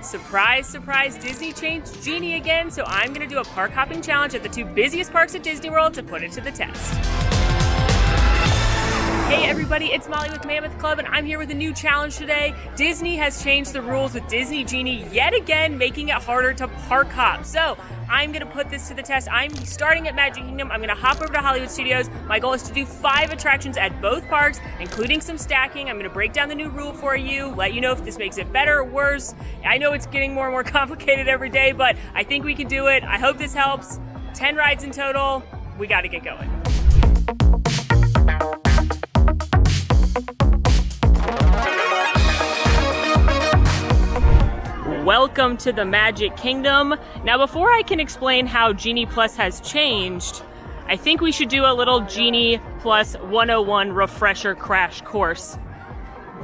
Surprise, surprise, Disney changed Genie again, so I'm gonna do a park hopping challenge at the 2 busiest parks at Disney World to put it to the test. Hey everybody, it's Molly with Mammoth Club, and I'm here with a new challenge today. Disney has changed the rules with Disney Genie yet again, making it harder to park hop. So I'm gonna put this to the test. I'm starting at Magic Kingdom. I'm gonna hop over to Hollywood Studios. My goal is to do 5 attractions at both parks, including some stacking. I'm gonna break down the new rule for you, let you know if this makes it better or worse. I know it's getting more and more complicated every day, but I think we can do it. I hope this helps. 10 rides in total. We gotta get going. Welcome to the Magic Kingdom. Now, before I can explain how Genie Plus has changed, I think we should do a little Genie Plus 101 refresher crash course.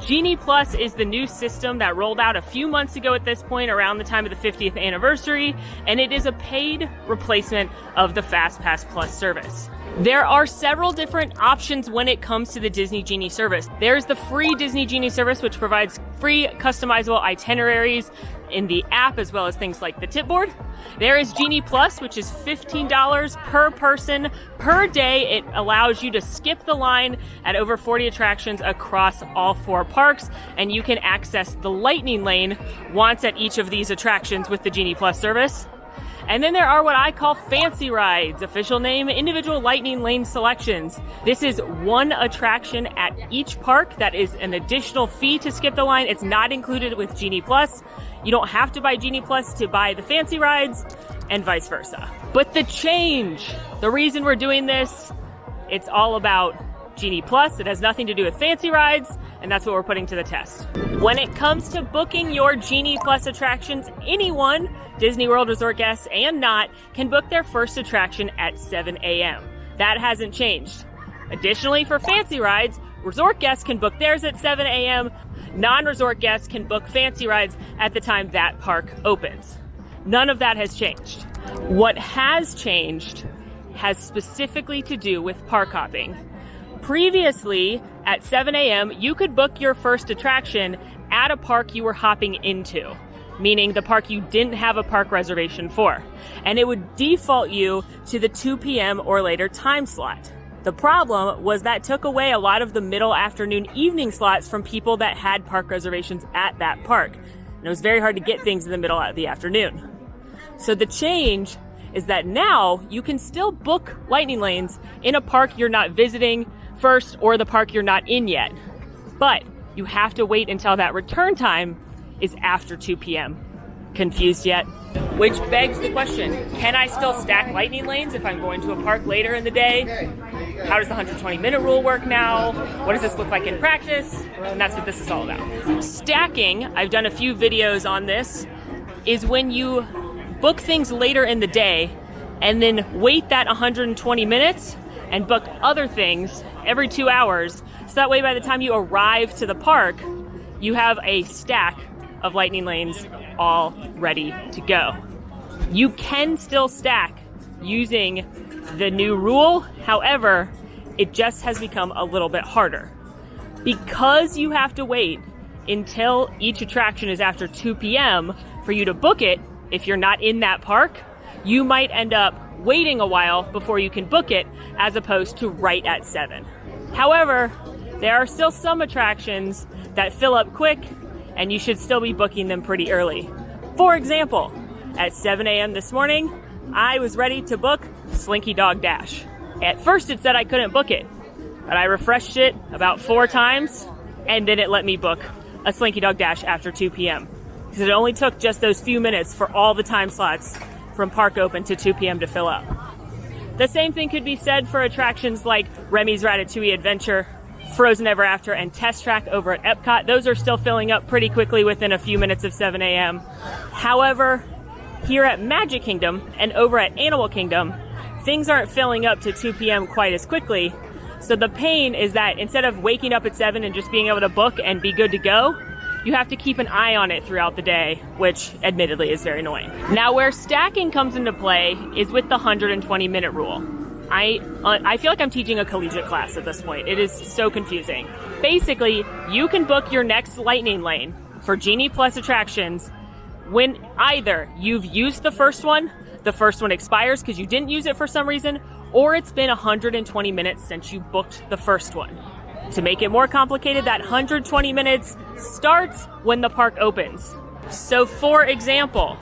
Genie Plus is the new system that rolled out a few months ago at this point, around the time of the 50th anniversary, and it is a paid replacement of the FastPass Plus service. There are several different options when it comes to the Disney Genie service. There's the free Disney Genie service, which provides free customizable itineraries in the app, as well as things like the tip board. There is Genie Plus, which is $15 per person per day. It allows you to skip the line at over 40 attractions across all 4 parks, and you can access the Lightning Lane once at each of these attractions with the Genie Plus service. And then there are what I call fancy rides, official name, individual Lightning Lane selections. This is one attraction at each park. That is an additional fee to skip the line. It's not included with Genie Plus. You don't have to buy Genie Plus to buy the fancy rides, and vice versa. But the change, the reason we're doing this, it's all about Genie Plus. It has nothing to do with fancy rides, and that's what we're putting to the test. When it comes to booking your Genie Plus attractions, anyone, Disney World Resort guests and not, can book their first attraction at 7 a.m. That hasn't changed. Additionally, for fancy rides, resort guests can book theirs at 7 a.m. Non-resort guests can book fancy rides at the time that park opens. None of that has changed. What has changed has specifically to do with park hopping. Previously, at 7 a.m., you could book your first attraction at a park you were hopping into, meaning the park you didn't have a park reservation for, and it would default you to the 2 p.m. or later time slot. The problem was that took away a lot of the middle afternoon evening slots from people that had park reservations at that park, and it was very hard to get things in the middle of the afternoon. So the change is that now you can still book Lightning Lanes in a park you're not visiting first or the park you're not in yet, but you have to wait until that return time is after 2 p.m. Confused yet? Which begs the question, can I still stack Lightning Lanes if I'm going to a park later in the day? How does the 120-minute rule work now? What does this look like in practice? And that's what this is all about. Stacking, I've done a few videos on this, is when you book things later in the day and then wait that 120 minutes and book other things every 2 hours. So that way by the time you arrive to the park, you have a stack of Lightning Lanes all ready to go. You can still stack using the new rule. However, it just has become a little bit harder. Because you have to wait until each attraction is after 2 p.m. for you to book it, if you're not in that park, you might end up waiting a while before you can book it, as opposed to right at 7. However, there are still some attractions that fill up quick, and you should still be booking them pretty early. For example, at 7 a.m. this morning, I was ready to book Slinky Dog Dash. At first it said I couldn't book it, but I refreshed it about 4 times, and then it let me book a Slinky Dog Dash after 2 p.m. Because it only took just those few minutes for all the time slots from park open to 2 p.m. to fill up. The same thing could be said for attractions like Remy's Ratatouille Adventure, Frozen Ever After, and Test Track over at Epcot. Those are still filling up pretty quickly within a few minutes of 7 a.m. However, here at Magic Kingdom and over at Animal Kingdom, things aren't filling up to 2 p.m. quite as quickly. So the pain is that instead of waking up at 7 and just being able to book and be good to go, you have to keep an eye on it throughout the day, which admittedly is very annoying. Now, where stacking comes into play is with the 120-minute rule. I feel like I'm teaching a collegiate class at this point. It is so confusing. Basically, you can book your next Lightning Lane for Genie Plus attractions when either you've used the first one expires because you didn't use it for some reason, or it's been 120 minutes since you booked the first one. To make it more complicated, that 120 minutes starts when the park opens. So for example,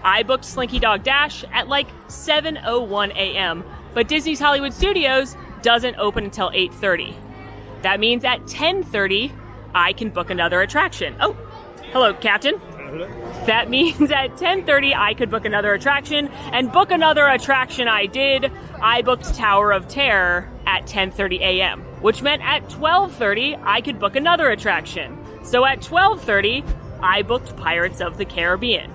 I booked Slinky Dog Dash at like 7:01 a.m., but Disney's Hollywood Studios doesn't open until 8:30. That means at 10:30, I can book another attraction. Oh, hello, Captain. That means at 10:30, I could book another attraction, and book another attraction I did. I booked Tower of Terror at 10:30 a.m., which meant at 12:30, I could book another attraction. So at 12:30, I booked Pirates of the Caribbean.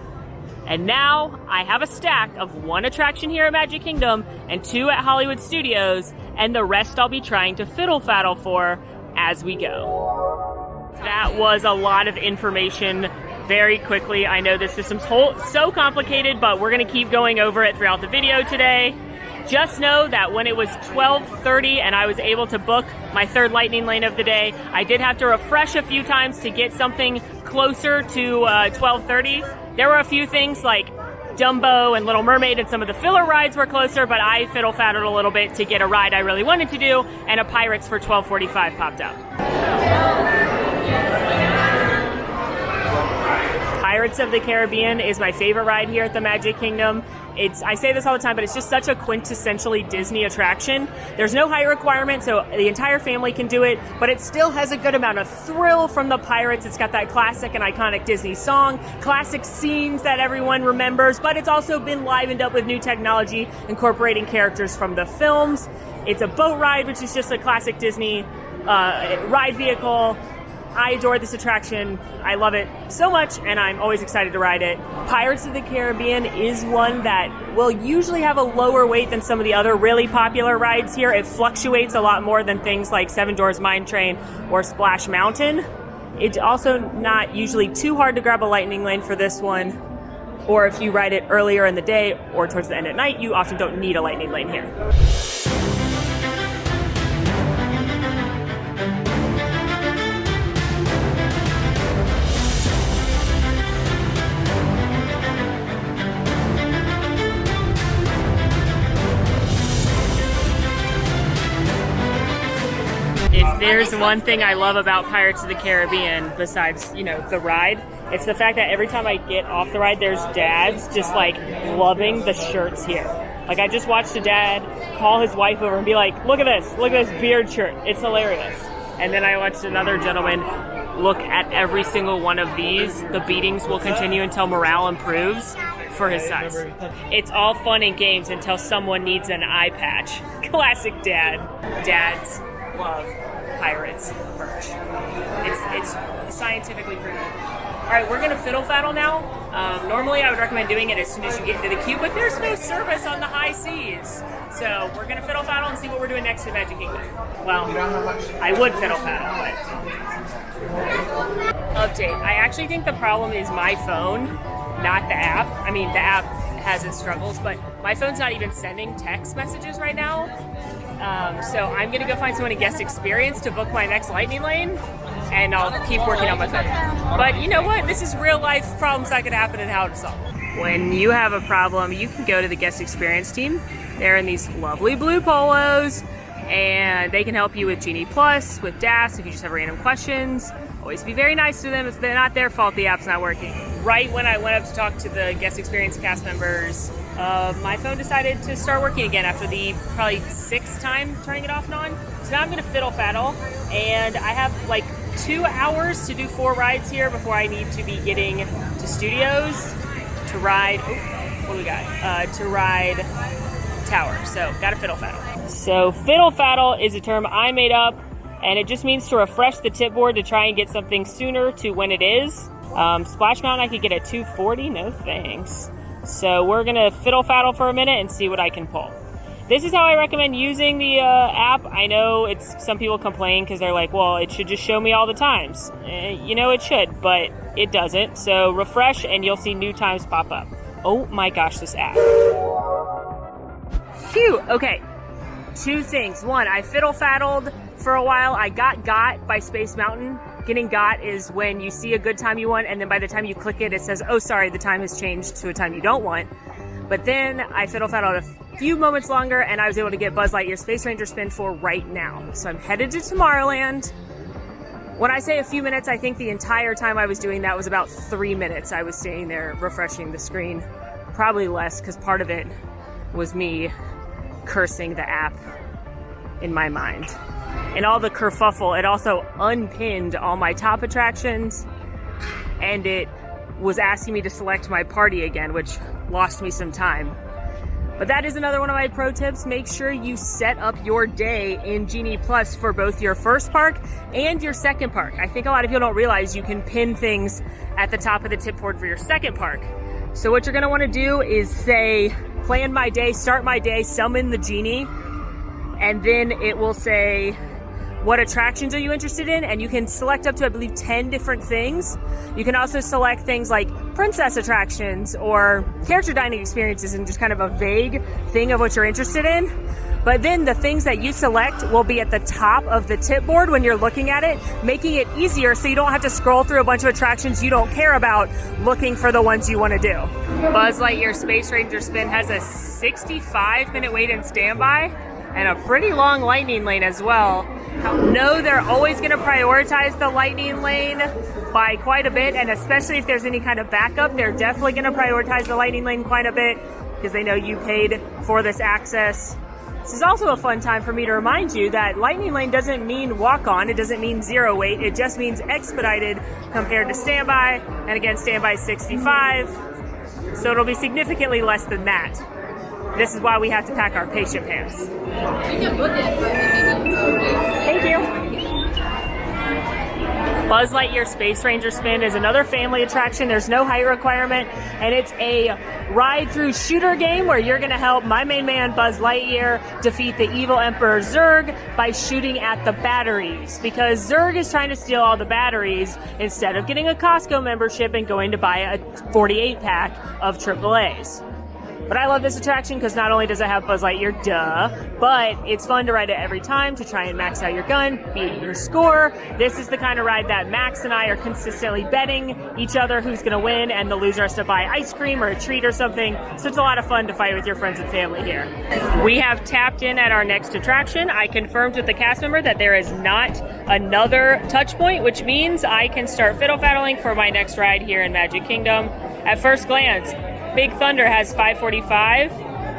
And now I have a stack of 1 attraction here at Magic Kingdom and 2 at Hollywood Studios, and the rest I'll be trying to fiddle-faddle for as we go. That was a lot of information very quickly. I know this system's so complicated, but we're going to keep going over it throughout the video today. Just know that when it was 12:30 and I was able to book my 3rd lightning lane of the day, I did have to refresh a few times to get something closer to 12:30. There were a few things like Dumbo and Little Mermaid and some of the filler rides were closer, but I fiddle-faddled a little bit to get a ride I really wanted to do, and a Pirates for 12:45 popped up. Pirates of the Caribbean is my favorite ride here at the Magic Kingdom. I say this all the time, but it's just such a quintessentially Disney attraction. There's no height requirement, so the entire family can do it, but it still has a good amount of thrill from the pirates. It's got that classic and iconic Disney song, classic scenes that everyone remembers, but it's also been livened up with new technology, incorporating characters from the films. It's a boat ride, which is just a classic Disney ride vehicle. I adore this attraction. I love it so much, and I'm always excited to ride it. Pirates of the Caribbean is one that will usually have a lower weight than some of the other really popular rides here. It fluctuates a lot more than things like Seven Dwarfs Mine Train or Splash Mountain. It's also not usually too hard to grab a lightning lane for this one, or if you ride it earlier in the day or towards the end at night, you often don't need a lightning lane here. If there's one thing I love about Pirates of the Caribbean, besides, the ride, it's the fact that every time I get off the ride, there's dads just like loving the shirts here. Like, I just watched a dad call his wife over and be like, look at this beard shirt. It's hilarious. And then I watched another gentleman look at every single one of these. The beatings will continue until morale improves for his sons. It's all fun and games until someone needs an eye patch. Classic dad. Dads love Pirates merch. It's scientifically proven. All right, we're gonna fiddle-faddle now. Normally I would recommend doing it as soon as you get into the queue, but there's no service on the high seas. So we're gonna fiddle-faddle and see what we're doing next in Magic Kingdom. Well, I would fiddle-faddle, but... Update. I actually think the problem is my phone, not the app. I mean, the app has its struggles, but my phone's not even sending text messages right now. So I'm gonna go find someone in guest experience to book my next lightning lane, and I'll keep working on my phone. But you know what? This is real life problems that could happen and how to solve them. When you have a problem, you can go to the guest experience team. They're in these lovely blue polos, and they can help you with Genie Plus, with DAS, if you just have random questions. Always be very nice to them. It's not their fault the app's not working. Right when I went up to talk to the guest experience cast members, my phone decided to start working again after the probably 6th time turning it off and on. So now I'm gonna fiddle-faddle, and I have like 2 hours to do 4 rides here before I need to be getting to studios to ride, what do we got? To ride Tower, so gotta fiddle-faddle. So fiddle-faddle is a term I made up, and it just means to refresh the tip board to try and get something sooner to when it is. Splash Mountain I could get at 2:40, no thanks. So we're gonna fiddle-faddle for a minute and see what I can pull. This is how I recommend using the app. I know some people complain because they're like, well, it should just show me all the times. It should, but it doesn't. So refresh and you'll see new times pop up. Oh my gosh, this app. Phew, okay. 2 things. 1, I fiddle-faddled for a while. I got by Space Mountain. Getting got is when you see a good time you want, and then by the time you click it, it says, oh, sorry, the time has changed to a time you don't want. But then I fiddle-faddled a few moments longer, and I was able to get Buzz Lightyear Space Ranger spin for right now. So I'm headed to Tomorrowland. When I say a few minutes, I think the entire time I was doing that was about 3 minutes. I was staying there refreshing the screen. Probably less, because part of it was me cursing the app in my mind. And all the kerfuffle, it also unpinned all my top attractions, and it was asking me to select my party again, which lost me some time. But that is another one of my pro tips. Make sure you set up your day in Genie Plus for both your first park and your second park. I think a lot of people don't realize you can pin things at the top of the tip board for your second park. So what you're gonna wanna do is say, plan my day, start my day, summon the Genie, and then it will say, what attractions are you interested in? And you can select up to, I believe, 10 different things. You can also select things like princess attractions or character dining experiences and just kind of a vague thing of what you're interested in. But then the things that you select will be at the top of the tip board when you're looking at it, making it easier so you don't have to scroll through a bunch of attractions you don't care about looking for the ones you want to do. Buzz Lightyear Space Ranger Spin has a 65-minute wait and standby and a pretty long lightning lane as well. No, they're always going to prioritize the lightning lane by quite a bit, and especially if there's any kind of backup, they're definitely going to prioritize the lightning lane quite a bit because they know you paid for this access. This is also a fun time for me to remind you that lightning lane doesn't mean walk-on, it doesn't mean zero wait, it just means expedited compared to standby, and again, standby is 65, so it'll be significantly less than that. This is why we have to pack our patient pants. Thank you. Buzz Lightyear Space Ranger Spin is another family attraction. There's no height requirement, and it's a ride-through shooter game where you're going to help my main man, Buzz Lightyear, defeat the evil Emperor Zurg by shooting at the batteries, because Zurg is trying to steal all the batteries instead of getting a Costco membership and going to buy a 48-pack of AAAs. But I love this attraction because not only does it have Buzz Lightyear, but it's fun to ride it every time to try and max out your gun, beat your score. This is the kind of ride that Max and I are consistently betting each other who's going to win, and the loser has to buy ice cream or a treat or something. So it's a lot of fun to fight with your friends and family here. We have tapped in at our next attraction. I confirmed with the cast member that there is not another touch point, which means I can start fiddle-faddling for my next ride here in Magic Kingdom. At first glance, Big Thunder has 5:45.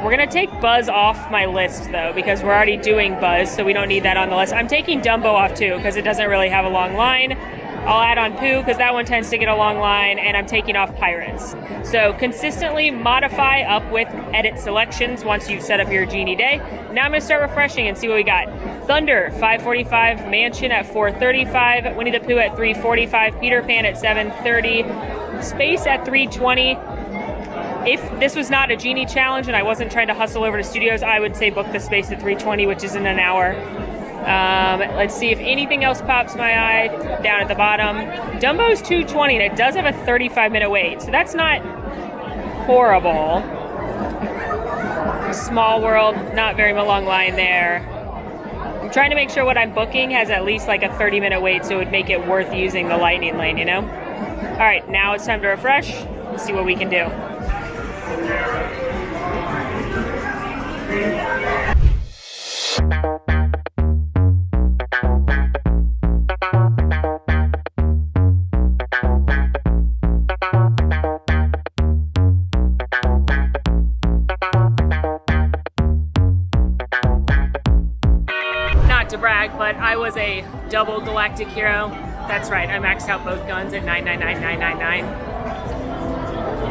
We're gonna take Buzz off my list though, because we're already doing Buzz, so we don't need that on the list. I'm taking Dumbo off too, because it doesn't really have a long line. I'll add on Pooh, because that one tends to get a long line, and I'm taking off Pirates. So consistently modify up with edit selections once you've set up your Genie day. Now I'm gonna start refreshing and see what we got. Thunder, 5:45, Mansion at 4:35, Winnie the Pooh at 3:45, Peter Pan at 7:30, Space at 3:20. If this was not a Genie challenge and I wasn't trying to hustle over to studios, I would say book the Space at 3:20, which is in an hour. Let's see if anything else pops my eye down at the bottom. Dumbo's 2:20, and it does have a 35-minute wait, so that's not horrible. Small World, not very long line there. I'm trying to make sure what I'm booking has at least like a 30-minute wait, so it would make it worth using the lightning lane, you know? All right, now it's time to refresh. Let's see what we can do. Not to brag, but I was a double galactic hero. That's right, I maxed out both guns at 999,999.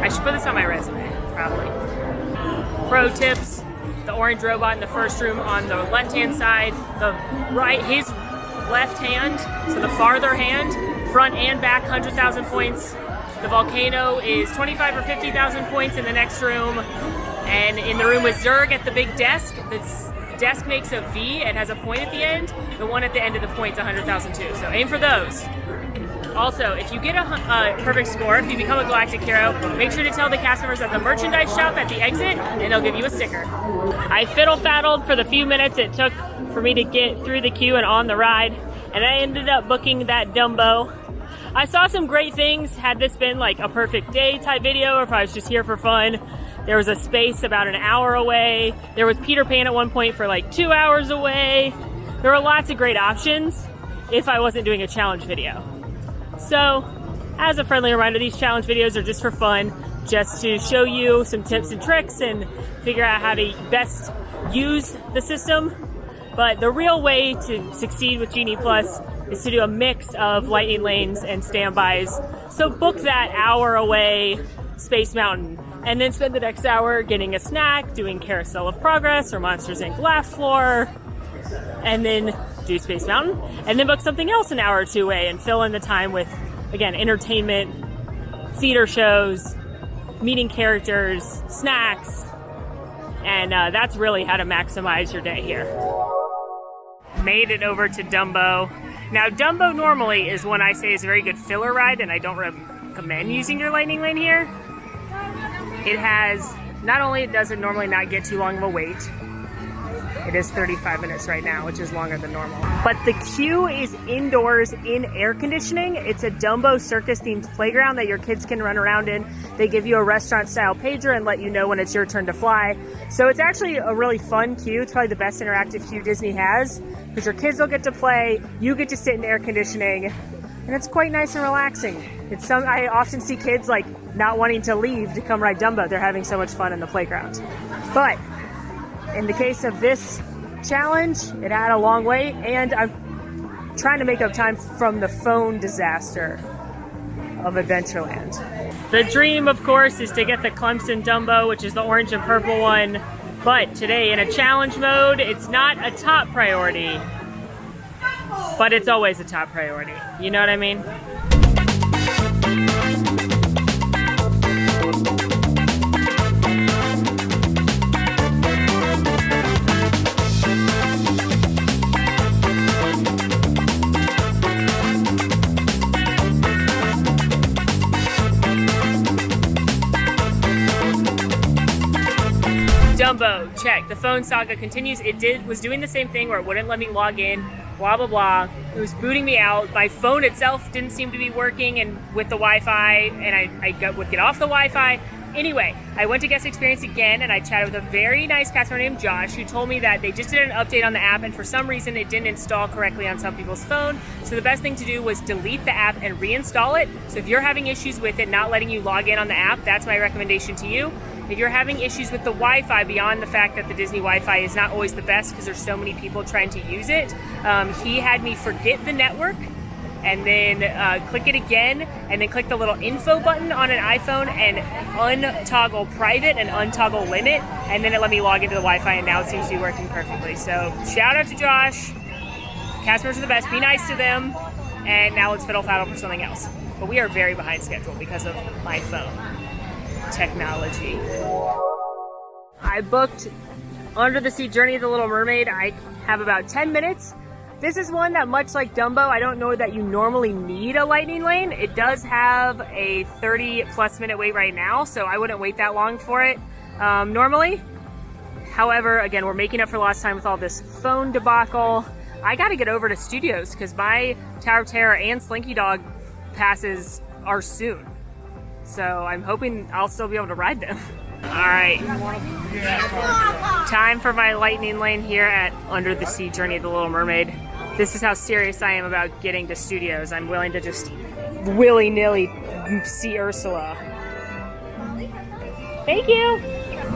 I should put this on my resume, probably. Pro tips: the orange robot in the first room on the left-hand side, the right, his left hand, so the farther hand, front and back, 100,000 points. The volcano is 25 or 50,000 points in the next room. And in the room with Zurg at the big desk, the desk makes a V, it has a point at the end. The one at the end of the point's 100,000 too, so aim for those. Also, if you get a perfect score, if you become a Galactic Hero, make sure to tell the cast members at the merchandise shop at the exit, and they'll give you a sticker. I fiddle-faddled for the few minutes it took for me to get through the queue and on the ride, and I ended up booking that Dumbo. I saw some great things. Had this been like a perfect day type video, or if I was just here for fun, there was a space about an hour away. There was Peter Pan at one point for like 2 hours away. There were lots of great options if I wasn't doing a challenge video. So, as a friendly reminder, these challenge videos are just for fun, just to show you some tips and tricks and figure out how to best use the system. But the real way to succeed with Genie Plus is to do a mix of lightning lanes and standbys. So book that hour away Space Mountain, and then spend the next hour getting a snack, doing Carousel of Progress or Monsters Inc. Laugh Floor, and then do Space Mountain, and then book something else an hour or two away and fill in the time with, again, entertainment, theater shows, meeting characters, snacks, and that's really how to maximize your day here. Made it over to Dumbo. Now, Dumbo normally is one I say is a very good filler ride, and I don't recommend using your lightning lane here. It has, not only does it normally not get too long of a wait, it is 35 minutes right now, which is longer than normal. But the queue is indoors in air conditioning. It's a Dumbo circus-themed playground that your kids can run around in. They give you a restaurant-style pager and let you know when it's your turn to fly. So it's actually a really fun queue. It's probably the best interactive queue Disney has, because your kids will get to play, you get to sit in air conditioning, and it's quite nice and relaxing. I often see kids like not wanting to leave to come ride Dumbo. They're having so much fun in the playground. But in the case of this challenge, it had a long wait, and I'm trying to make up time from the phone disaster of Adventureland. The dream, of course, is to get the Clemson Dumbo, which is the orange and purple one. But today, in a challenge mode, it's not a top priority, but it's always a top priority. You know what I mean? Dumbo, check. The phone saga continues. It was doing the same thing where it wouldn't let me log in, blah, blah, blah. It was booting me out. My phone itself didn't seem to be working and with the Wi-Fi, and I would get off the Wi-Fi. Anyway, I went to guest experience again, and I chatted with a very nice customer named Josh, who told me that they just did an update on the app, and for some reason it didn't install correctly on some people's phone. So the best thing to do was delete the app and reinstall it. So if you're having issues with it not letting you log in on the app, that's my recommendation to you. If you're having issues with the Wi-Fi, beyond the fact that the Disney Wi-Fi is not always the best because there's so many people trying to use it, he had me forget the network and then click it again, and then click the little info button on an iPhone and untoggle private and untoggle limit, and then it let me log into the Wi-Fi, and now it seems to be working perfectly. So shout out to Josh. Customers are the best. Be nice to them. And now let's fiddle faddle for something else. But we are very behind schedule because of my phone technology. I booked Under the Sea Journey of the Little Mermaid. I have about 10 minutes. This is one that, much like Dumbo, I don't know that you normally need a lightning lane. It does have a 30+ minute wait right now, so I wouldn't wait that long for it normally. However, again, we're making up for lost time with all this phone debacle. I gotta get over to Studios because my Tower of Terror and Slinky Dog passes are soon. So I'm hoping I'll still be able to ride them. All right, time for my lightning lane here at Under the Sea Journey of the Little Mermaid. This is how serious I am about getting to Studios. I'm willing to just willy-nilly see Ursula. Thank you.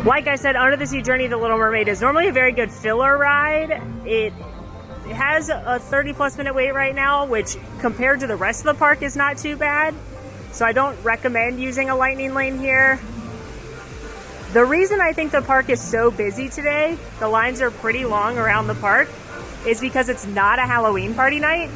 Like I said, Under the Sea Journey of the Little Mermaid is normally a very good filler ride. It has a 30+ minute wait right now, which compared to the rest of the park is not too bad. So I don't recommend using a lightning lane here. The reason I think the park is so busy today, the lines are pretty long around the park, is because it's not a Halloween party night.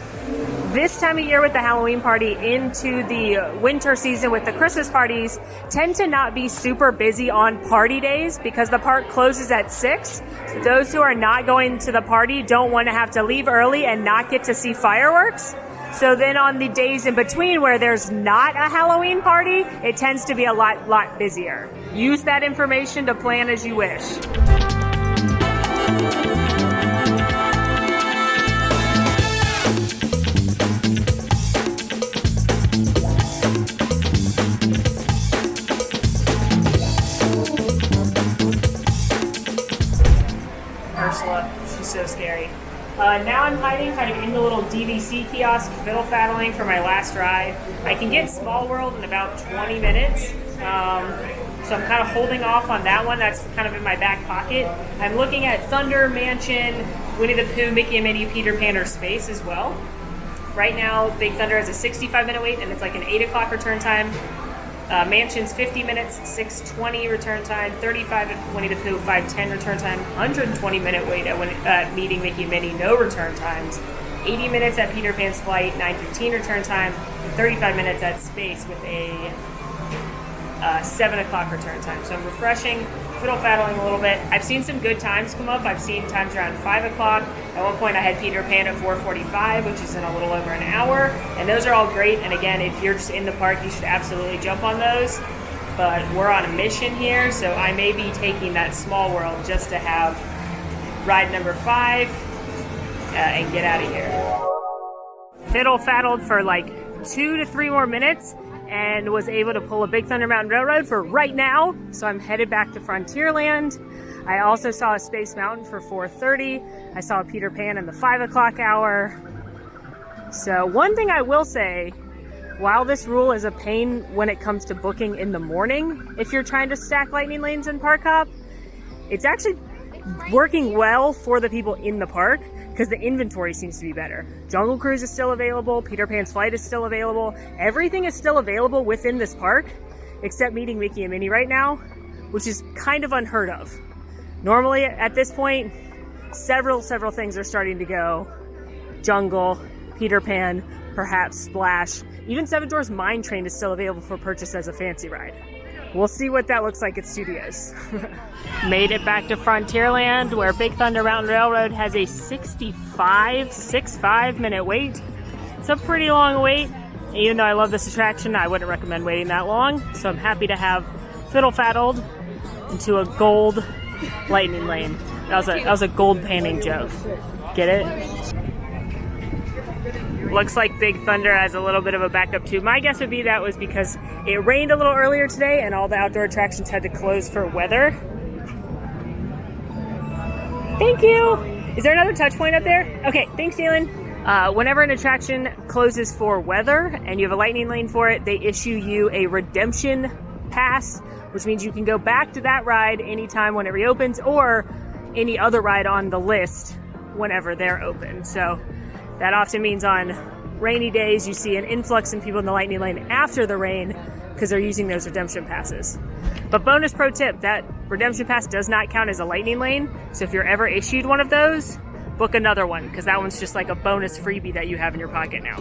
This time of year with the Halloween party into the winter season with the Christmas parties tend to not be super busy on party days because the park closes at 6. So those who are not going to the party don't want to have to leave early and not get to see fireworks. So then on the days in between where there's not a Halloween party, it tends to be a lot busier. Use that information to plan as you wish. She's so scary. Now I'm hiding kind of in the little DVC kiosk, fiddle-faddling for my last ride. I can get Small World in about 20 minutes, so I'm kind of holding off on that one. That's kind of in my back pocket. I'm looking at Thunder, Mansion, Winnie the Pooh, Mickey and Minnie, Peter Pan, or Space as well. Right now, Big Thunder has a 65-minute wait, and it's like an 8 o'clock return time. Mansion's 50 minutes, 6:20 return time, 35 at Winnie the Pooh, 5:10 return time, 120-minute wait at Meeting Mickey and Minnie, no return times, 80 minutes at Peter Pan's Flight, 9:15 return time, and 35 minutes at Space with a 7 o'clock return time. So I'm refreshing, fiddle-faddling a little bit. I've seen some good times come up. I've seen times around 5 o'clock. At one point I had Peter Pan at 4:45, which is in a little over an hour. And those are all great. And again, if you're just in the park, you should absolutely jump on those. But we're on a mission here, so I may be taking that Small World just to have ride number 5 and get out of here. Fiddle-faddled for like 2 to 3 more minutes, and was able to pull a Big Thunder Mountain Railroad for right now. So I'm headed back to Frontierland. I also saw a Space Mountain for 4:30. I saw Peter Pan in the 5 o'clock hour. So one thing I will say, while this rule is a pain when it comes to booking in the morning, if you're trying to stack lightning lanes in Park Hop, it's actually working well for the people in the park, because the inventory seems to be better. Jungle Cruise is still available, Peter Pan's Flight is still available, everything is still available within this park, except Meeting Mickey and Minnie right now, which is kind of unheard of. Normally at this point, several things are starting to go. Jungle, Peter Pan, perhaps Splash, even Seven Dwarfs Mine Train is still available for purchase as a fancy ride. We'll see what that looks like at Studios. Made it back to Frontierland, where Big Thunder Mountain Railroad has a 65-minute wait. It's a pretty long wait. And even though I love this attraction, I wouldn't recommend waiting that long. So I'm happy to have fiddle-faddled into a gold lightning lane. That was a gold panning joke. Get it? Looks like Big Thunder has a little bit of a backup too. My guess would be that was because it rained a little earlier today and all the outdoor attractions had to close for weather. Thank you! Is there another touch point up there? Okay, thanks, Dylan. Whenever an attraction closes for weather and you have a lightning lane for it, they issue you a redemption pass, which means you can go back to that ride anytime when it reopens, or any other ride on the list whenever they're open. So that often means on rainy days you see an influx in people in the lightning lane after the rain because they're using those redemption passes. But bonus pro tip, that redemption pass does not count as a lightning lane. So if you're ever issued one of those, book another one, because that one's just like a bonus freebie that you have in your pocket now.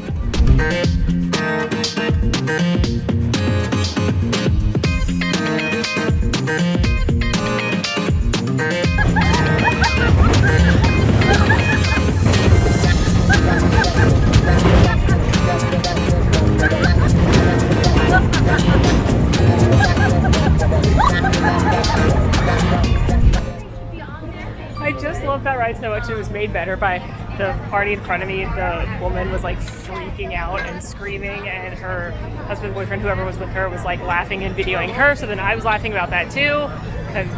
I just love that ride so much. It was made better by the party in front of me. The woman was like freaking out and screaming, and her husband, boyfriend, whoever was with her was like laughing and videoing her. So then I was laughing about that too.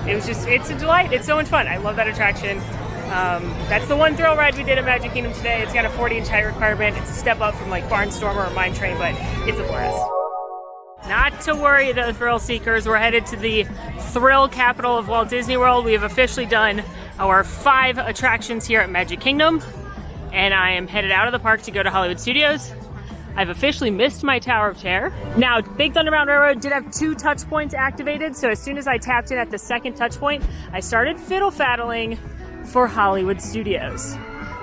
It was just, it's a delight. It's so much fun. I love that attraction. That's the one thrill ride we did at Magic Kingdom today. It's got a 40-inch height requirement. It's a step up from like Barnstormer or Mine Train, but it's a blast. Not to worry though, thrill seekers. We're headed to the thrill capital of Walt Disney World. We have officially done our 5 attractions here at Magic Kingdom, and I am headed out of the park to go to Hollywood Studios. I've officially missed my Tower of Terror. Now, Big Thunder Mountain Railroad did have 2 touch points activated, so as soon as I tapped in at the second touch point, I started fiddle-faddling for Hollywood Studios.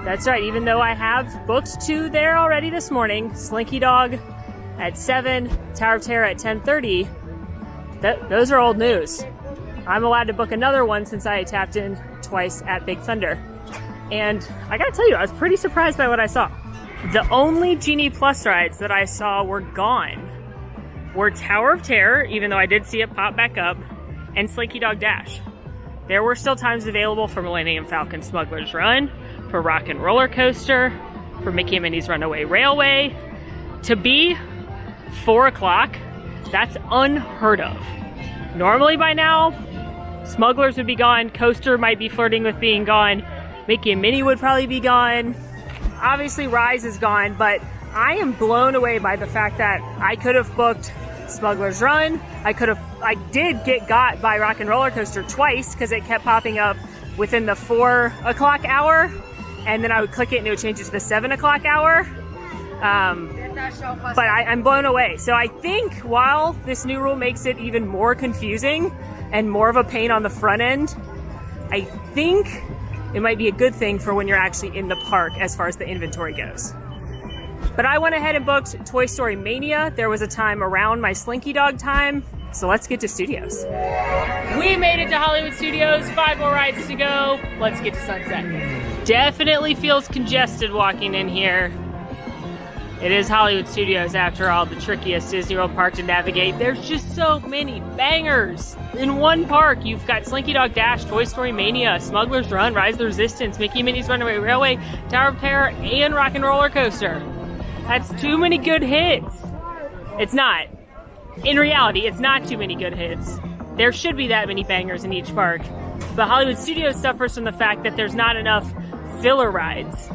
That's right, even though I have booked 2 there already this morning, Slinky Dog at 7, Tower of Terror at 10:30, those are old news. I'm allowed to book another one since I tapped in twice at Big Thunder. And I gotta tell you, I was pretty surprised by what I saw. The only Genie Plus rides that I saw were gone were Tower of Terror, even though I did see it pop back up, and Slinky Dog Dash. There were still times available for Millennium Falcon Smuggler's Run, for Rockin' Roller Coaster, for Mickey and Minnie's Runaway Railway. To be 4 o'clock, that's unheard of. Normally by now, Smugglers would be gone, Coaster might be flirting with being gone, Mickey and Minnie would probably be gone. Obviously Rise is gone, but I am blown away by the fact that I could have booked Smuggler's Run. I did get got by Rockin' Roller Coaster twice because it kept popping up within the 4 o'clock hour, and then I would click it and it would change it to the 7 o'clock hour. But I'm blown away. So I think while this new rule makes it even more confusing and more of a pain on the front end, I think it might be a good thing for when you're actually in the park as far as the inventory goes. But I went ahead and booked Toy Story Mania. There was a time around my Slinky Dog time. So let's get to Studios. We made it to Hollywood Studios, 5 more rides to go. Let's get to Sunset. Definitely feels congested walking in here. It is Hollywood Studios, after all, the trickiest Disney World park to navigate. There's just so many bangers in one park. You've got Slinky Dog Dash, Toy Story Mania, Smuggler's Run, Rise of the Resistance, Mickey and Minnie's Runaway Railway, Tower of Terror, and Rockin' Roller Coaster. That's too many good hits. It's not. In reality, it's not too many good hits. There should be that many bangers in each park. But Hollywood Studios suffers from the fact that there's not enough filler rides.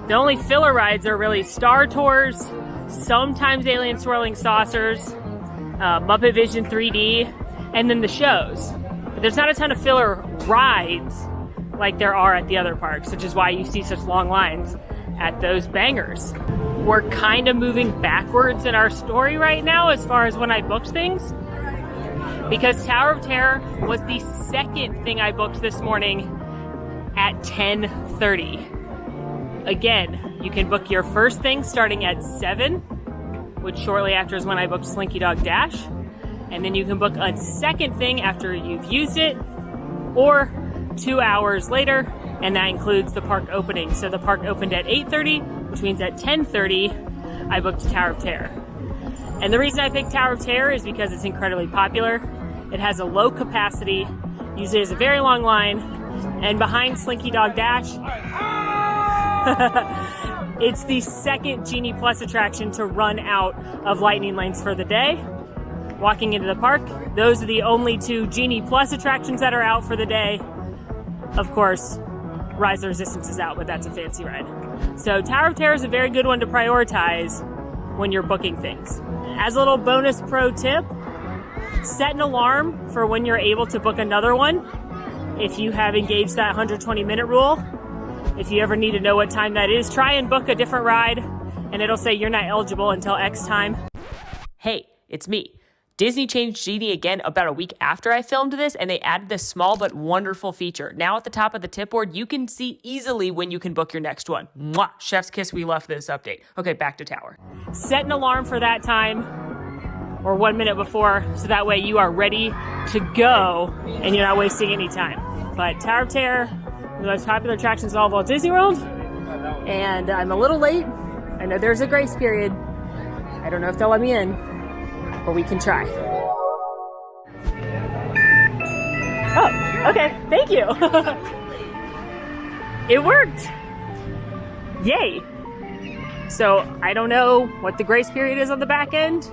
The only filler rides are really Star Tours, sometimes Alien Swirling Saucers, Muppet Vision 3D, and then the shows. But there's not a ton of filler rides like there are at the other parks, which is why you see such long lines at those bangers. We're kind of moving backwards in our story right now as far as when I booked things, because Tower of Terror was the second thing I booked this morning at 10:30. Again, you can book your first thing starting at 7, which shortly after is when I booked Slinky Dog Dash. And then you can book a second thing after you've used it, or 2 hours later, and that includes the park opening. So the park opened at 8:30, which means at 10:30, I booked Tower of Terror. And the reason I picked Tower of Terror is because it's incredibly popular. It has a low capacity, usually has a very long line, and behind Slinky Dog Dash, it's the second Genie Plus attraction to run out of lightning lanes for the day. Walking into the park, those are the only 2 Genie Plus attractions that are out for the day. Of course, Rise of the Resistance is out, but that's a fancy ride. So Tower of Terror is a very good one to prioritize when you're booking things. As a little bonus pro tip, set an alarm for when you're able to book another one. If you have engaged that 120-minute rule, if you ever need to know what time that is, try and book a different ride, and it'll say you're not eligible until X time. Hey, it's me. Disney changed Genie again about a week after I filmed this, and they added this small but wonderful feature. Now at the top of the tip board, you can see easily when you can book your next one. Mwah! Chef's kiss, we love this update. Okay, back to Tower. Set an alarm for that time, or 1 minute before, so that way you are ready to go, and you're not wasting any time. But Tower of Terror, one of the most popular attractions in all of Walt Disney World, and I'm a little late. I know there's a grace period. I don't know if they'll let me in, but we can try. Oh, okay, thank you. It worked. Yay. So I don't know what the grace period is on the back end.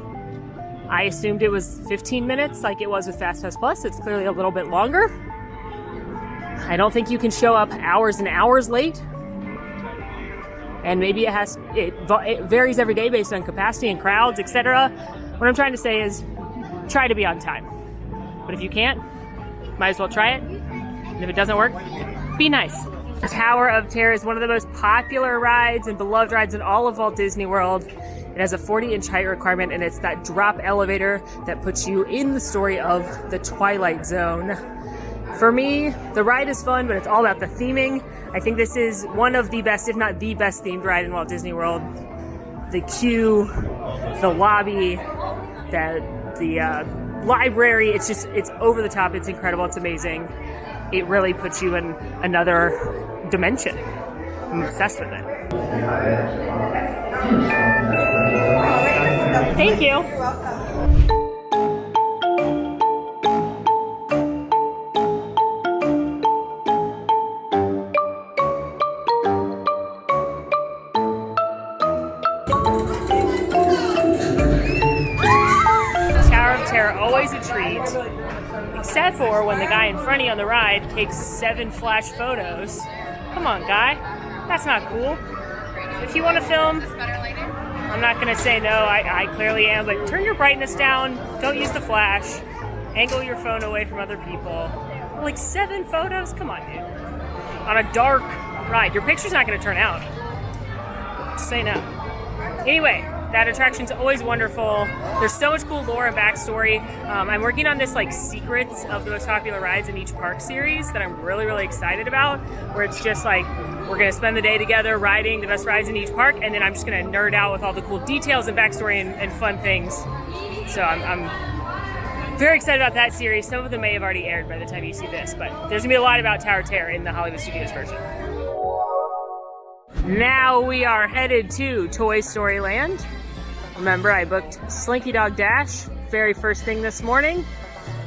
I assumed it was 15 minutes like it was with FastPass Plus. It's clearly a little bit longer. I don't think you can show up hours and hours late. And maybe it varies every day based on capacity and crowds, etc. What I'm trying to say is try to be on time. But if you can't, might as well try it. And if it doesn't work, be nice. Tower of Terror is one of the most popular rides and beloved rides in all of Walt Disney World. It has a 40-inch height requirement, and it's that drop elevator that puts you in the story of the Twilight Zone. For me, the ride is fun, but it's all about the theming. I think this is one of the best, if not the best, themed ride in Walt Disney World. The queue, the lobby, the library, it's over the top, it's incredible, it's amazing. It really puts you in another dimension. I'm obsessed with it. Thank you. You're welcome. Tower of Terror, always a treat. Except for when the guy in front of you on the ride takes 7 flash photos. Come on, guy. That's not cool. If you want to film, I'm not going to say no, I clearly am, but turn your brightness down, don't use the flash, angle your phone away from other people. Like 7 photos? Come on, dude. On a dark ride. Your picture's not going to turn out. Just say no. Anyway, that attraction's always wonderful. There's so much cool lore and backstory. I'm working on this like secrets of the most popular rides in each park series that I'm really, really excited about, where it's just like, we're gonna spend the day together riding the best rides in each park, and then I'm just gonna nerd out with all the cool details and backstory and fun things. So I'm very excited about that series. Some of them may have already aired by the time you see this, but there's gonna be a lot about Tower of Terror in the Hollywood Studios version. Now we are headed to Toy Story Land. Remember, I booked Slinky Dog Dash very first thing this morning.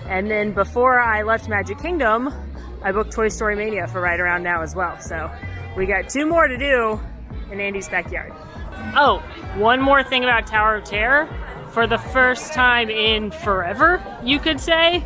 And then before I left Magic Kingdom, I booked Toy Story Mania for right around now as well. So we got 2 more to do in Andy's backyard. Oh, one more thing about Tower of Terror. For the first time in forever, you could say,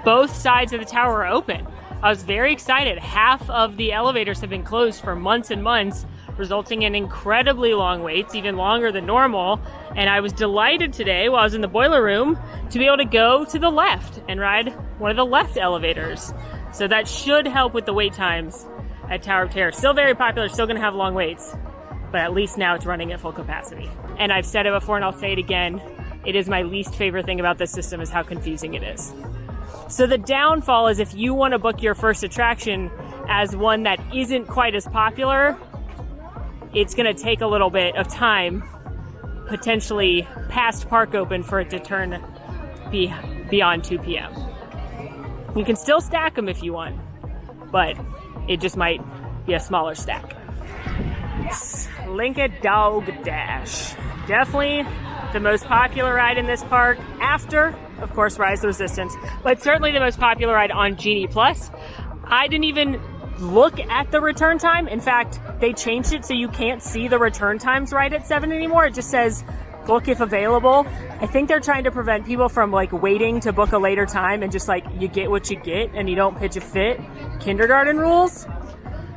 both sides of the tower are open. I was very excited. Half of the elevators have been closed for months and months, resulting in incredibly long waits, even longer than normal. And I was delighted today while I was in the boiler room to be able to go to the left and ride one of the left elevators. So that should help with the wait times at Tower of Terror. Still very popular, still gonna have long waits, but at least now it's running at full capacity. And I've said it before and I'll say it again, it is my least favorite thing about this system is how confusing it is. So the downfall is if you wanna book your first attraction as one that isn't quite as popular, it's gonna take a little bit of time, potentially past park open, for it to turn beyond 2 p.m. You can still stack them if you want, but it just might be a smaller stack. Slinky Dog Dash. Definitely the most popular ride in this park after, of course, Rise of the Resistance, but certainly the most popular ride on Genie Plus. I didn't even look at the return time. In fact, they changed it so you can't see the return times right at 7 anymore. It just says book if available. I think they're trying to prevent people from like waiting to book a later time and just like you get what you get and you don't pitch a fit. Kindergarten rules.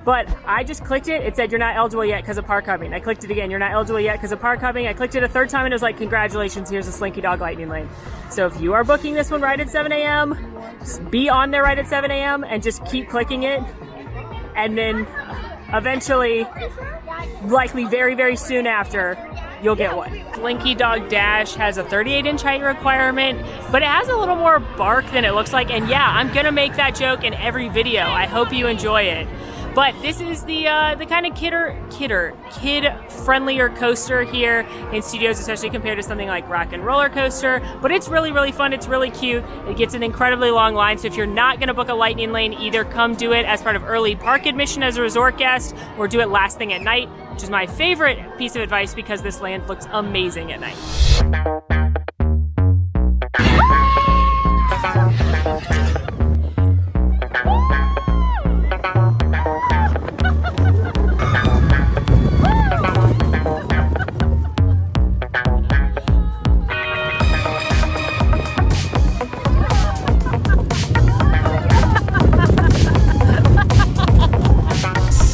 But I just clicked it. It said you're not eligible yet because of park hopping. I clicked it again. You're not eligible yet because of park hopping. I clicked it a third time and it was like, congratulations, here's a Slinky Dog Lightning Lane. So if you are booking this one right at 7 a.m., just be on there right at 7 a.m. and just keep clicking it. And then eventually, likely very, very soon after, you'll get one. Slinky Dog Dash has a 38-inch height requirement, but it has a little more bark than it looks like. And yeah, I'm gonna make that joke in every video. I hope you enjoy it. But this is the kind of kid-friendlier coaster here in studios, especially compared to something like Rockin' Roller Coaster. But it's really, really fun. It's really cute. It gets an incredibly long line. So if you're not going to book a Lightning Lane, either come do it as part of early park admission as a resort guest, or do it last thing at night, which is my favorite piece of advice because this land looks amazing at night.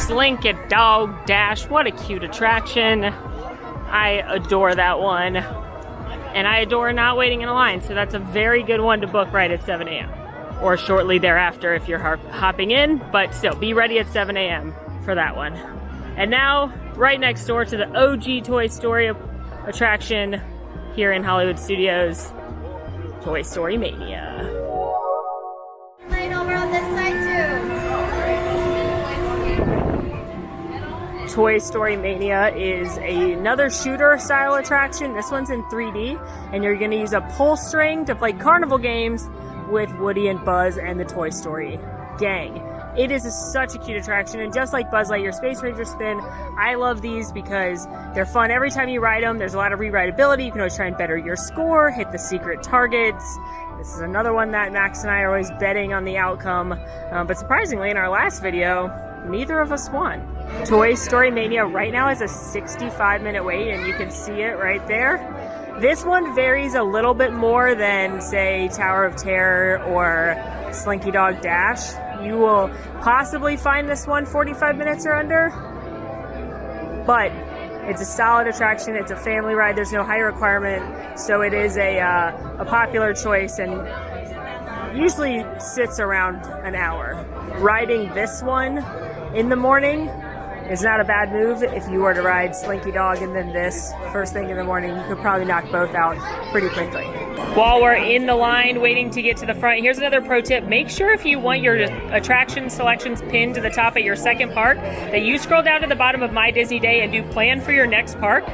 Slinky Dog Dash, what a cute attraction. I adore that one. And I adore not waiting in a line, so that's a very good one to book right at 7 a.m. Or shortly thereafter if you're hopping in, but still, be ready at 7 a.m. for that one. And now, right next door to the OG Toy Story attraction here in Hollywood Studios, Toy Story Mania. Right over on this side too. Toy Story Mania is another shooter style attraction. This one's in 3D, and you're gonna use a pull string to play carnival games with Woody and Buzz and the Toy Story gang. It is such a cute attraction, and just like Buzz Lightyear Space Ranger Spin, I love these because they're fun every time you ride them. There's a lot of re-rideability. You can always try and better your score, hit the secret targets. This is another one that Max and I are always betting on the outcome, but surprisingly, in our last video, neither of us won. Toy Story Mania right now has a 65-minute wait, and you can see it right there. This one varies a little bit more than, say, Tower of Terror or Slinky Dog Dash. You will possibly find this one 45 minutes or under, but it's a solid attraction. It's a family ride. There's no height requirement, so it is a popular choice and usually sits around an hour. Riding this one in the morning is not a bad move. If you were to ride Slinky Dog and then this first thing in the morning, you could probably knock both out pretty quickly. While we're in the line waiting to get to the front, here's another pro tip. Make sure if you want your attraction selections pinned to the top at your second park, that you scroll down to the bottom of My Disney Day and do plan for your next park.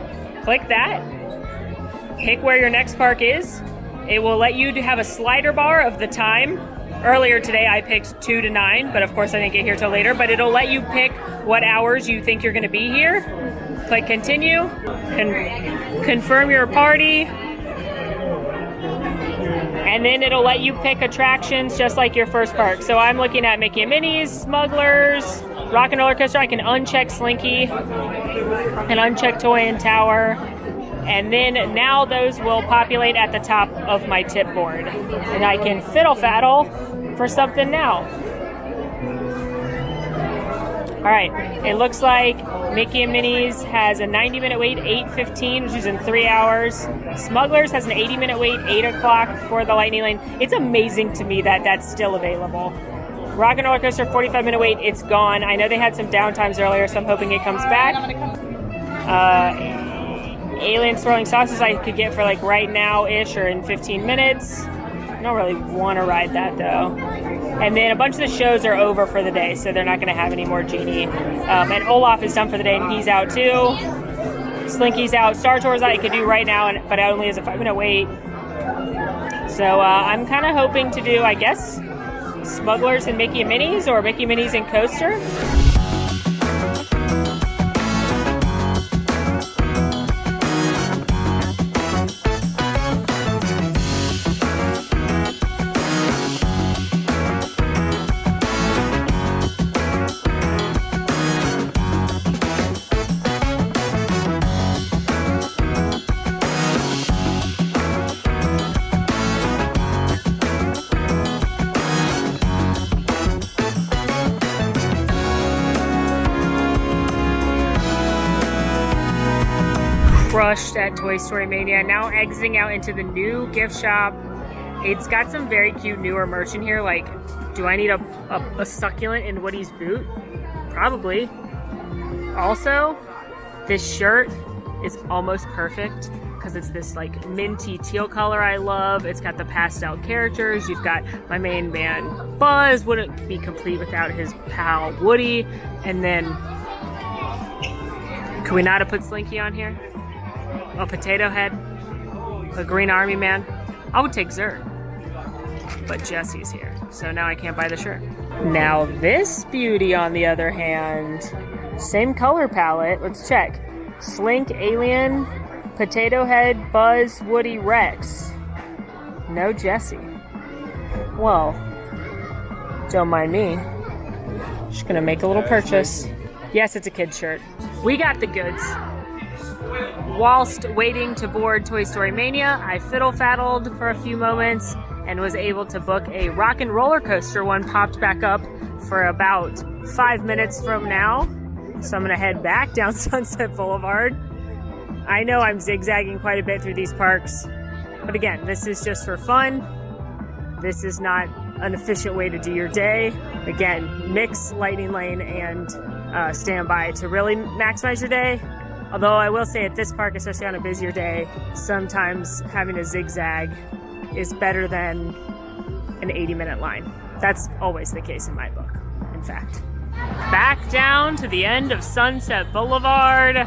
Click that. Pick where your next park is. It will let you have a slider bar of the time. Earlier today I picked 2 to 9, but of course I didn't get here till later, but it'll let you pick what hours you think you're gonna be here. Click continue, confirm your party, and then it'll let you pick attractions just like your first park. So I'm looking at Mickey and Minnie's, Smugglers, Rockin' Roller Coaster. I can uncheck Slinky and uncheck Toy and Tower. And then now those will populate at the top of my tip board. And I can fiddle faddle for something now. All right, it looks like Mickey and Minnie's has a 90-minute wait, 8:15, which is in 3 hours. Smugglers has an 80-minute wait, 8 o'clock for the Lightning Lane. It's amazing to me that that's still available. Rockin' Roller Coaster, 45-minute wait, it's gone. I know they had some downtimes earlier, so I'm hoping it comes back. Alien Swirling Saucers I could get for like right now-ish or in 15 minutes. I don't really want to ride that though. And then a bunch of the shows are over for the day, so they're not going to have any more Genie. And Olaf is done for the day, and he's out too. Slinky's out. Star Tours I could do right now, but it only has a 5-minute wait. So I'm kind of hoping to do, I guess, Smugglers and Mickey and Minnie's, or Mickey, Minnie's, and Coaster. Crushed at Toy Story Mania. Now exiting out into the new gift shop. It's got some very cute newer merch in here. Like, do I need a succulent in Woody's boot? Probably. Also, this shirt is almost perfect because it's this like minty teal color I love. It's got the pastel characters. You've got my main man Buzz. Wouldn't be complete without his pal Woody. And then, could we not have put Slinky on here? A Potato Head, a Green Army Man. I would take Zerd, but Jesse's here, so now I can't buy the shirt. Now this beauty, on the other hand, same color palette. Let's check. Slink, Alien, Potato Head, Buzz, Woody, Rex. No Jesse. Well, don't mind me. Just gonna make a little purchase. Yes, it's a kid's shirt. We got the goods. Whilst waiting to board Toy Story Mania, I fiddle-faddled for a few moments and was able to book a Rockin' Roller Coaster. One popped back up for about 5 minutes from now. So I'm gonna head back down Sunset Boulevard. I know I'm zigzagging quite a bit through these parks, but again, this is just for fun. This is not an efficient way to do your day. Again, mix Lightning Lane and standby to really maximize your day. Although I will say at this park, especially on a busier day, sometimes having a zigzag is better than an 80-minute line. That's always the case in my book, in fact. Back down to the end of Sunset Boulevard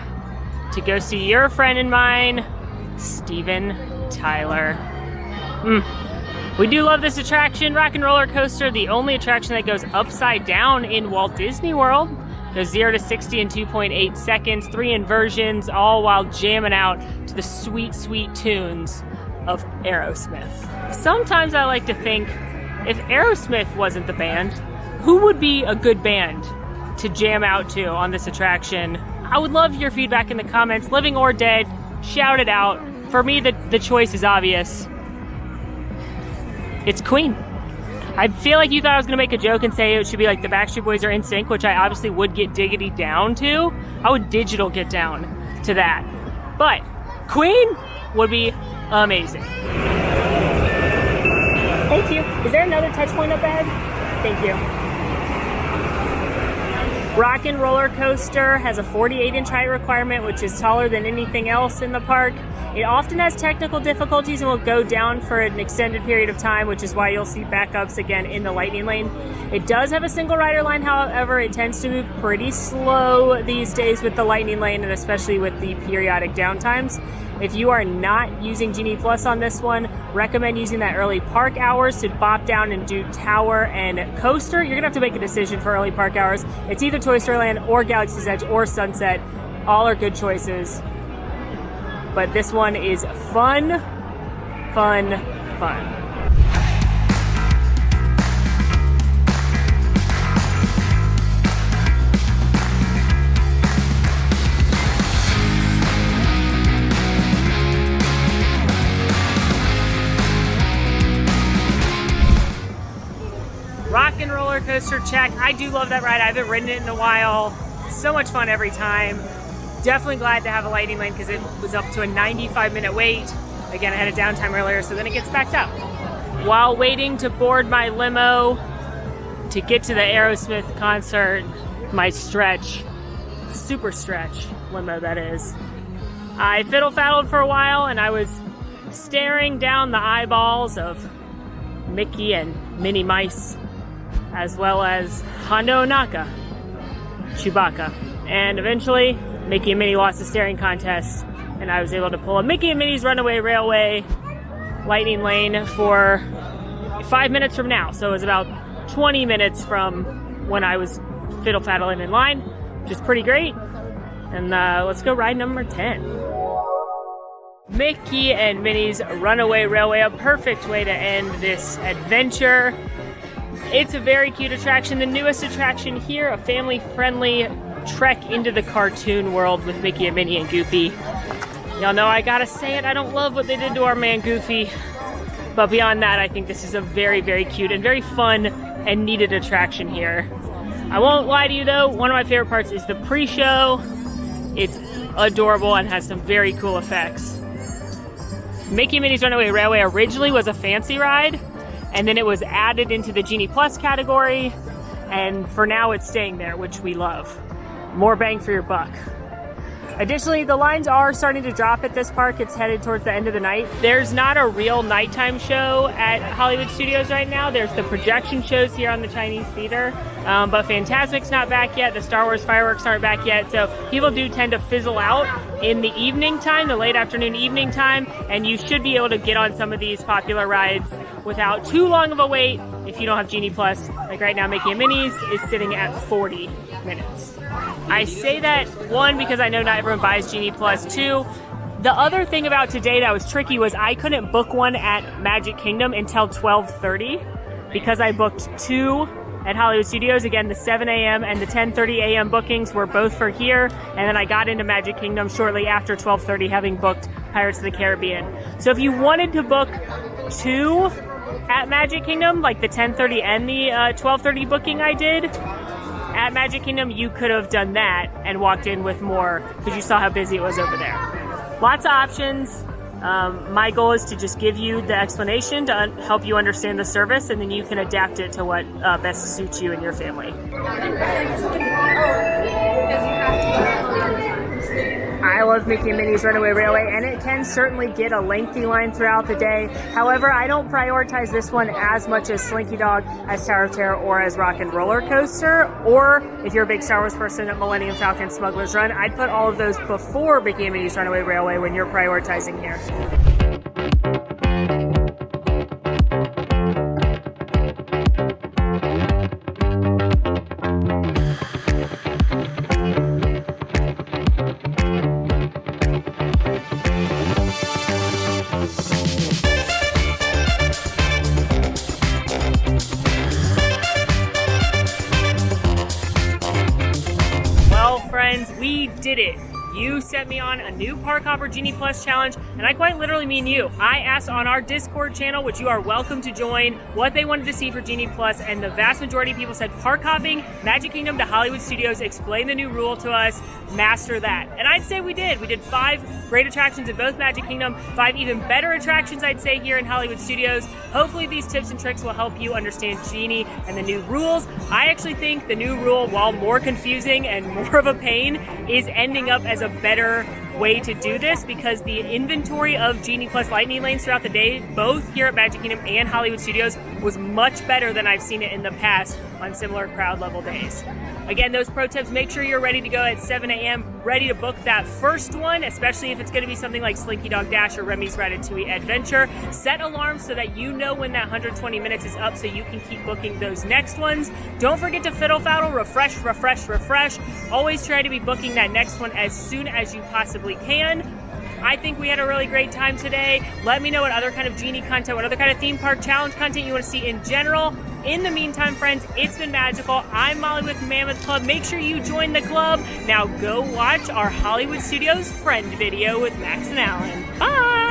to go see your friend and mine, Steven Tyler. We do love this attraction, Rockin' Roller Coaster, the only attraction that goes upside down in Walt Disney World. Goes 0 to 60 in 2.8 seconds, 3 inversions, all while jamming out to the sweet, sweet tunes of Aerosmith. Sometimes I like to think, if Aerosmith wasn't the band, who would be a good band to jam out to on this attraction? I would love your feedback in the comments, living or dead, shout it out. For me, the choice is obvious. It's Queen. I feel like you thought I was gonna make a joke and say it should be like the Backstreet Boys or NSYNC, which I obviously would get diggity down to. I would digital get down to that. But Queen would be amazing. Thank you. Is there another touch point up ahead? Thank you. Rockin' Roller Coaster has a 48-inch height requirement, which is taller than anything else in the park. It often has technical difficulties and will go down for an extended period of time, which is why you'll see backups again in the lightning lane. It does have a single rider line, however, it tends to move pretty slow these days with the lightning lane and especially with the periodic downtimes. If you are not using Genie Plus on this one, recommend using that early park hours to bop down and do tower and coaster. You're gonna have to make a decision for early park hours. It's either Toy Story Land or Galaxy's Edge or Sunset. All are good choices. But this one is fun, fun, fun. Rockin' Roller Coaster check. I do love that ride. I haven't ridden it in a while. So much fun every time. Definitely glad to have a lightning lane because it was up to a 95-minute wait. Again, I had a downtime earlier, so then it gets backed up. While waiting to board my limo to get to the Aerosmith concert, my stretch, super stretch limo that is, I fiddle-faddled for a while and I was staring down the eyeballs of Mickey and Minnie Mice, as well as Hondo Ohnaka, Chewbacca. And eventually, Mickey and Minnie lost the staring contest, and I was able to pull a Mickey and Minnie's Runaway Railway lightning lane for 5 minutes from now. So it was about 20 minutes from when I was fiddle-faddling in line, which is pretty great. And let's go ride number 10. Mickey and Minnie's Runaway Railway, a perfect way to end this adventure. It's a very cute attraction, the newest attraction here, a family-friendly trek into the cartoon world with Mickey and Minnie and Goofy. Y'all know I gotta say it, I don't love what they did to our man Goofy. But beyond that, I think this is a very, very cute and very fun and needed attraction here. I won't lie to you though, one of my favorite parts is the pre-show. It's adorable and has some very cool effects. Mickey and Minnie's Runaway Railway originally was a fancy ride, and then it was added into the Genie Plus category, and for now it's staying there, which we love. More bang for your buck. Additionally, the lines are starting to drop at this park. It's headed towards the end of the night. There's not a real nighttime show at Hollywood Studios right now. There's the projection shows here on the Chinese Theater, but Fantasmic's not back yet. The Star Wars fireworks aren't back yet, so people do tend to fizzle out in the evening time, the late afternoon evening time, and you should be able to get on some of these popular rides without too long of a wait if you don't have Genie Plus. Like right now, Mickey and Minnie's is sitting at 40 minutes. I say that, one, because I know not everyone buys Genie Plus. Two, the other thing about today that was tricky was I couldn't book one at Magic Kingdom until 12:30 because I booked two at Hollywood Studios. Again, the 7 a.m. and the 10:30 a.m. bookings were both for here, and then I got into Magic Kingdom shortly after 12:30, having booked Pirates of the Caribbean. So if you wanted to book two at Magic Kingdom, like the 10:30 and the 12:30 booking I did at Magic Kingdom, you could have done that and walked in with more because you saw how busy it was over there. Lots of options. My goal is to just give you the explanation to help you understand the service, and then you can adapt it to what best suits you and your family. I love Mickey and Minnie's Runaway Railway, and it can certainly get a lengthy line throughout the day. However, I don't prioritize this one as much as Slinky Dog, as Tower of Terror, or as Rockin' Roller Coaster. Or if you're a big Star Wars person, at Millennium Falcon, Smuggler's Run, I'd put all of those before Mickey and Minnie's Runaway Railway when you're prioritizing here. friends, we did it. You sent me on a new Park Hopper Genie Plus challenge, and I quite literally mean you. I asked on our Discord channel, which you are welcome to join, what they wanted to see for Genie Plus, and the vast majority of people said park hopping, Magic Kingdom to Hollywood Studios, explain the new rule to us, master that. And I'd say we did. We did 5 great attractions in both Magic Kingdom, 5 even better attractions, I'd say, here in Hollywood Studios. Hopefully these tips and tricks will help you understand Genie and the new rules. I actually think the new rule, while more confusing and more of a pain, is ending up as a better way to do this, because the inventory of Genie Plus lightning lanes throughout the day, both here at Magic Kingdom and Hollywood Studios, was much better than I've seen it in the past on similar crowd level days. Again, those pro tips, make sure you're ready to go at 7 a.m., ready to book that first one, especially if it's going to be something like Slinky Dog Dash or Remy's Ratatouille Adventure. Set alarms so that you know when that 120 minutes is up so you can keep booking those next ones. Don't forget to fiddle faddle, refresh, refresh, refresh. Always try to be booking that next one as soon as you possibly can. I think we had a really great time today. Let me know what other kind of Genie content, what other kind of theme park challenge content you want to see in general. In the meantime, friends, it's been magical. I'm Molly with Mammoth Club. Make sure you join the club. Now go watch our Hollywood Studios friend video with Max and Alan. Bye!